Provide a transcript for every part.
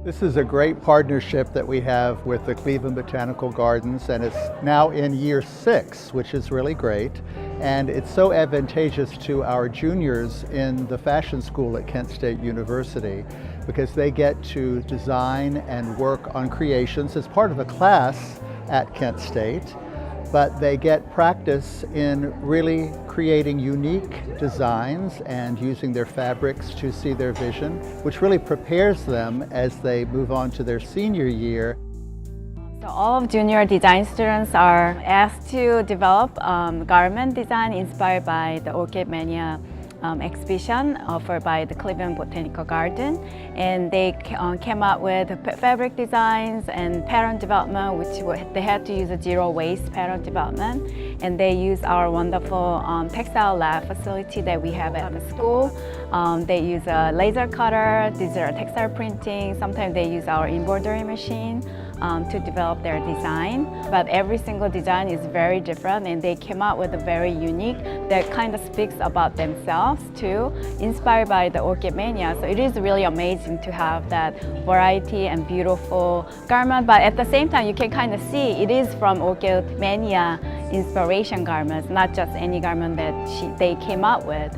This is a great partnership that we have with the Cleveland Botanical Gardens, and it's now in year 6, which is really great. And it's so advantageous to our juniors in the fashion school at Kent State University because they get to design and work on creations as part of a class at Kent State, but they get practice in really creating unique designs and using their fabrics to see their vision, which really prepares them as they move on to their senior year. So all of junior design students are asked to develop garment design inspired by the Orchid Mania exhibition offered by the Cleveland Botanical Garden, and they came up with fabric designs and pattern development, which they had to use a zero waste pattern development, and they use our wonderful textile lab facility that we have at the school. They use a laser cutter, these are textile printing, sometimes they use our embroidery machine to develop their design. But every single design is very different, and they came out with a very unique that kind of speaks about themselves too, inspired by the Orchid Mania. So it is really amazing to have that variety and beautiful garment, but at the same time you can kind of see it is from Orchid Mania inspiration garments, not just any garment that they came up with.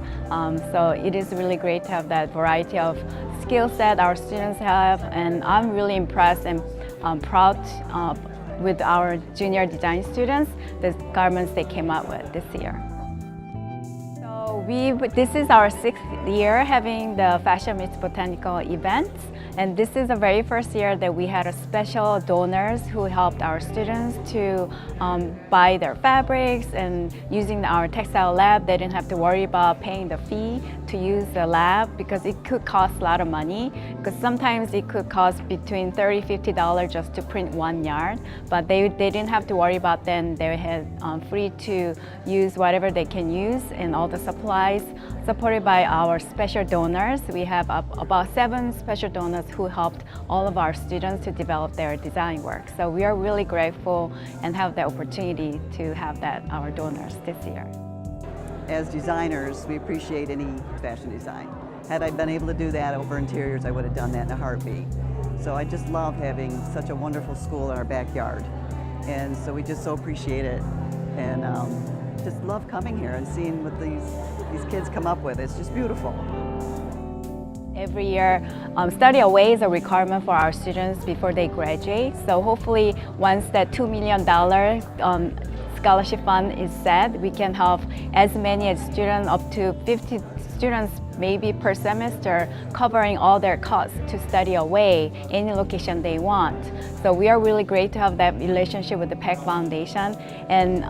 So it is really great to have that variety of skill set our students have, and I'm really impressed and proud with our junior design students, the garments they came up with this year. So this is our 6th year having the Fashion Meets Botanical events, and this is the very first year that we had a special donors who helped our students to buy their fabrics, and using our textile lab they didn't have to worry about paying the fee to use the lab because it could cost a lot of money, because sometimes it could cost between $30–50 just to print 1 yard, but they didn't have to worry about that. They had free to use whatever they can use and all the supplies supported by our special donors. We have about 7 special donors who helped all of our students to develop their design work. So we are really grateful and have the opportunity to have our donors this year. As designers, we appreciate any fashion design. Had I been able to do that over interiors, I would have done that in a heartbeat. So I just love having such a wonderful school in our backyard. And so we just so appreciate it. And just love coming here and seeing what these kids come up with. It's just beautiful. Every year, study away is a requirement for our students before they graduate. So hopefully, once that $2 million scholarship fund is set, we can help as many students, up to 50 students maybe per semester, covering all their costs to study away any location they want. So we are really great to have that relationship with the PEC Foundation, and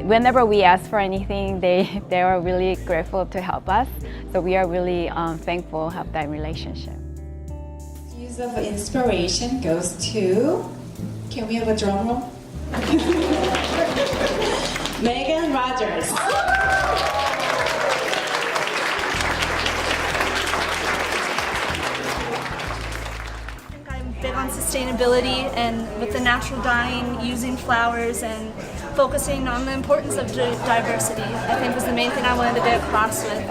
whenever we ask for anything, they are really grateful to help us. So we are really thankful to have that relationship. Use of inspiration goes to, can we have a drum roll? Megan Rogers. I'm big on sustainability, and with the natural dyeing, using flowers and focusing on the importance of diversity, I think was the main thing I wanted to get across with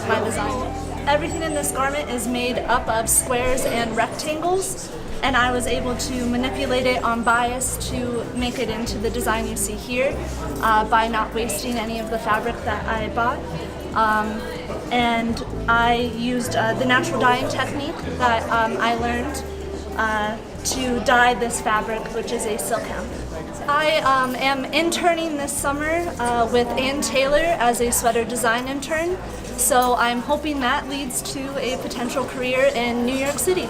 my design. Everything in this garment is made up of squares and rectangles, and I was able to manipulate it on bias to make it into the design you see here by not wasting any of the fabric that I bought. And I used the natural dyeing technique that I learned to dye this fabric, which is a silk hemp. I am interning this summer with Ann Taylor as a sweater design intern, so I'm hoping that leads to a potential career in New York City.